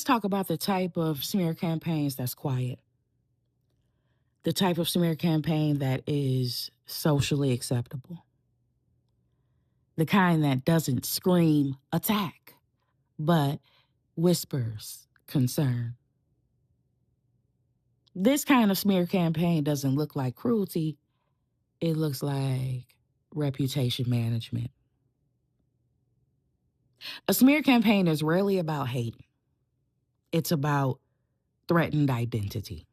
Let's talk about the type of smear campaigns that's quiet, the type of smear campaign that is socially acceptable, the kind that doesn't scream attack, but whispers concern. This kind of smear campaign doesn't look like cruelty, it looks like reputation management. A smear campaign is rarely about hate, it's about threatened identity.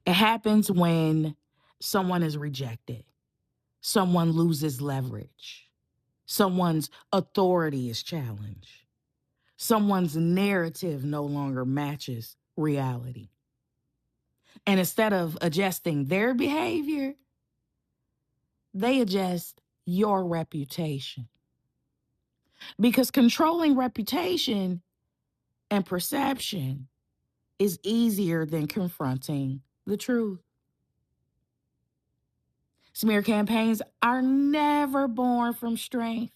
It happens when someone is rejected, someone loses leverage, someone's authority is challenged, someone's narrative no longer matches reality. And instead of adjusting their behavior, they adjust your reputation. Because controlling reputation and perception is easier than confronting the truth. Smear campaigns are never born from strength.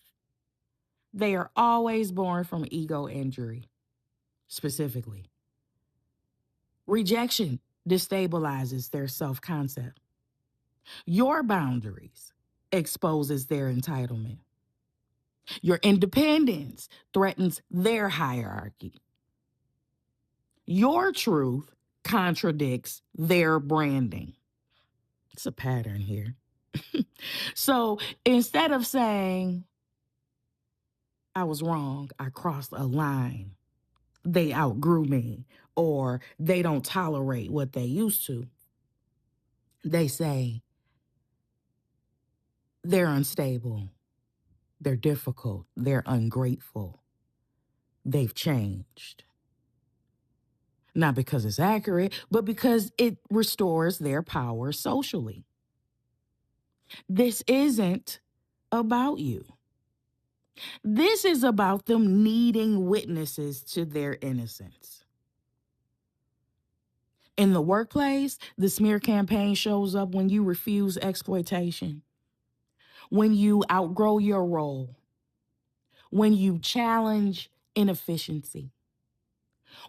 They are always born from ego injury, specifically. Rejection destabilizes their self-concept. Your boundaries exposes their entitlement. Your independence threatens their hierarchy. Your truth contradicts their branding. It's a pattern here. So instead of saying, I was wrong, I crossed a line, they outgrew me, or they don't tolerate what they used to, they say, they're unstable, they're difficult, they're ungrateful, they've changed. Not because it's accurate, but because it restores their power socially. This isn't about you. This is about them needing witnesses to their innocence. In the workplace, the smear campaign shows up when you refuse exploitation, when you outgrow your role, when you challenge inefficiency,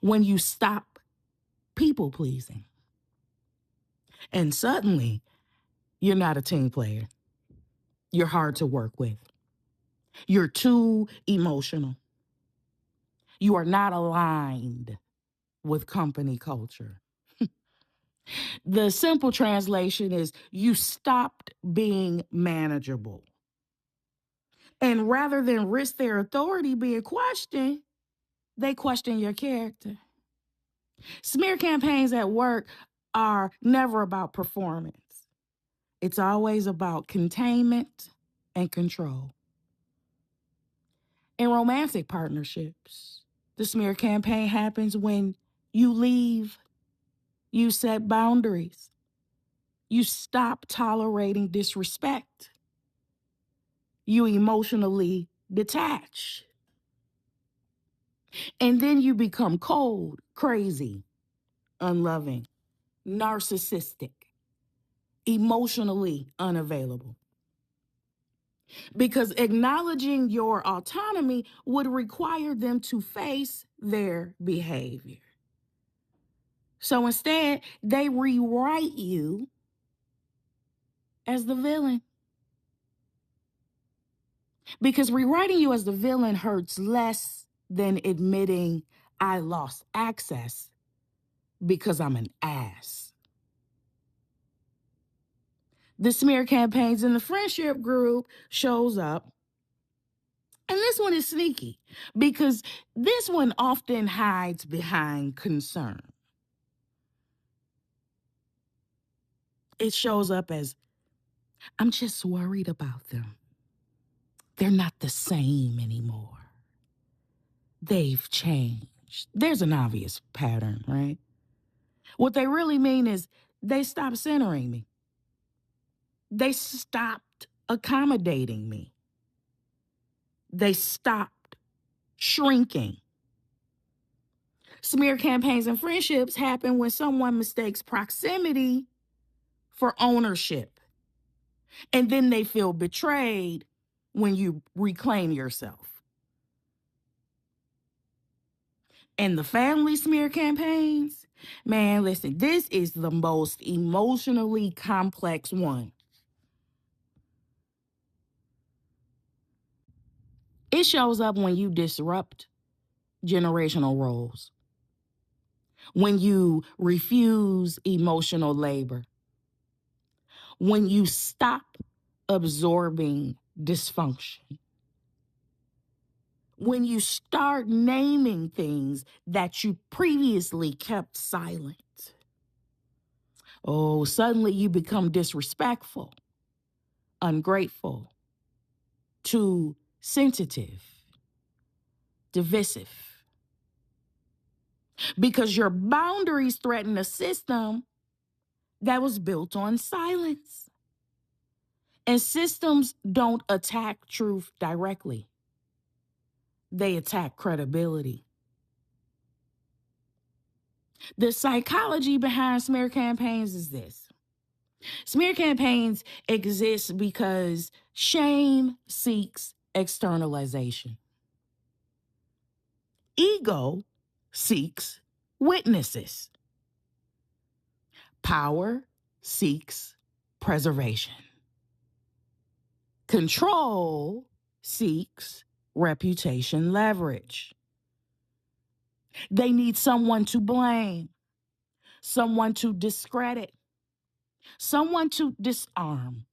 when you stop people pleasing. And suddenly, you're not a team player. You're hard to work with. You're too emotional. You are not aligned with company culture. The simple translation is you stopped being manageable. And rather than risk their authority being questioned, they question your character. Smear campaigns at work are never about performance. It's always about containment and control. In romantic partnerships, the smear campaign happens when you leave, you set boundaries, you stop tolerating disrespect, you emotionally detach. And then you become cold, crazy, unloving, narcissistic, emotionally unavailable. Because acknowledging your autonomy would require them to face their behavior. So instead, they rewrite you as the villain. Because rewriting you as the villain hurts less than admitting I lost access because I'm an ass. The smear campaigns in the friendship group shows up. And this one is sneaky because this one often hides behind concern. It shows up as, I'm just worried about them. They're not the same anymore. They've changed. There's an obvious pattern, right? What they really mean is they stopped centering me. They stopped accommodating me. They stopped shrinking. Smear campaigns and friendships happen when someone mistakes proximity for ownership. And then they feel betrayed when you reclaim yourself. And the family smear campaigns, man, listen, this is the most emotionally complex one. It shows up when you disrupt generational roles, when you refuse emotional labor, when you stop absorbing dysfunction, when you start naming things that you previously kept silent. Oh, suddenly you become disrespectful, ungrateful, too sensitive, divisive, because your boundaries threaten a system that was built on silence. And systems don't attack truth directly, they attack credibility. The psychology behind smear campaigns is this: smear campaigns exist because shame seeks externalization, ego seeks witnesses, power seeks preservation, control seeks reputation leverage. They need someone to blame, someone to discredit, someone to disarm.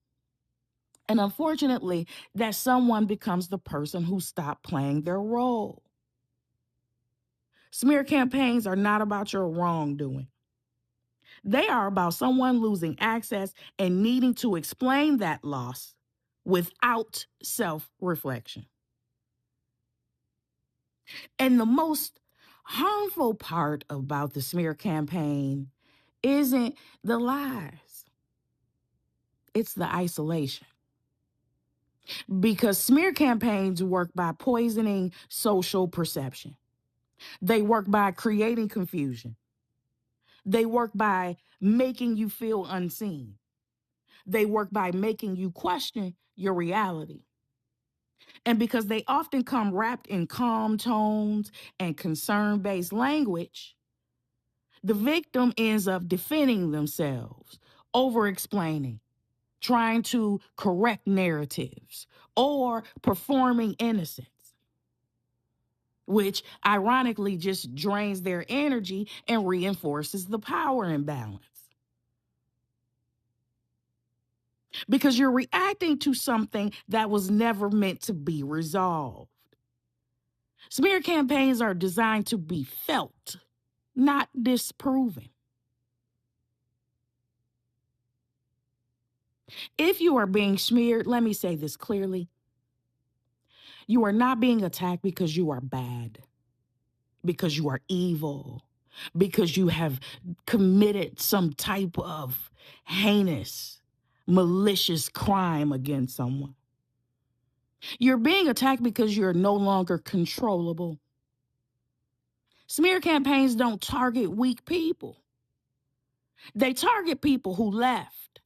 And unfortunately, that someone becomes the person who stopped playing their role. Smear campaigns are not about your wrongdoing. They are about someone losing access and needing to explain that loss without self-reflection. And the most harmful part about the smear campaign isn't the lies, it's the isolation. Because smear campaigns work by poisoning social perception. They work by creating confusion. They work by making you feel unseen. They work by making you question your reality. And because they often come wrapped in calm tones and concern based language, the victim ends up defending themselves, over explaining, trying to correct narratives, or performing innocence, which ironically just drains their energy and reinforces the power imbalance. Because you're reacting to something that was never meant to be resolved. Smear campaigns are designed to be felt, not disproven. If you are being smeared, let me say this clearly: you are not being attacked because you are bad, because you are evil, because you have committed some type of heinous, malicious crime against someone. You're being attacked because you're no longer controllable. Smear campaigns don't target weak people. They target people who left.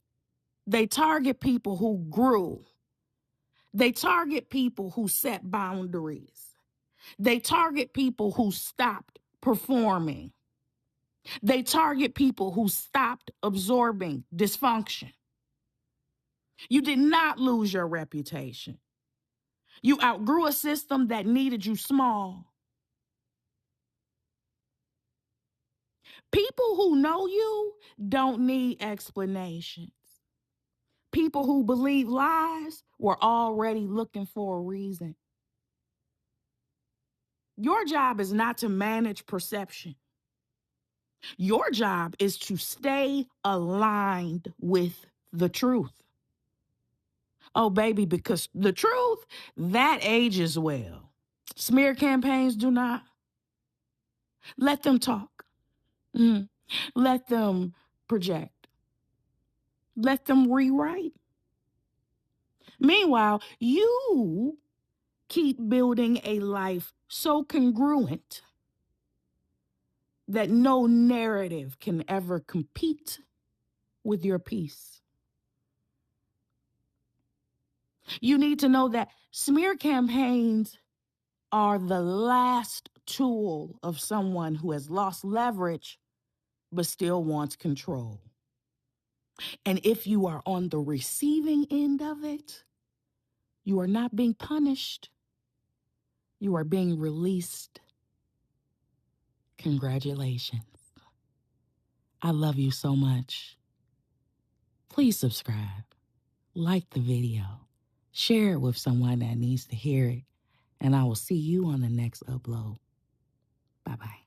They target people who grew. They target people who set boundaries. They target people who stopped performing. They target people who stopped absorbing dysfunction. You did not lose your reputation. You outgrew a system that needed you small. People who know you don't need explanations. People who believe lies were already looking for a reason. Your job is not to manage perception. Your job is to stay aligned with the truth. Oh, baby, because the truth, that ages well. Smear campaigns do not. Let them talk. Mhm. Let them project. Let them rewrite. Meanwhile, you keep building a life so congruent that no narrative can ever compete with your peace. You need to know that smear campaigns are the last tool of someone who has lost leverage but still wants control. And if you are on the receiving end of it, you are not being punished, you are being released. Congratulations. I love you so much. Please subscribe, like the video, share it with someone that needs to hear it, and I will see you on the next upload. Bye-bye.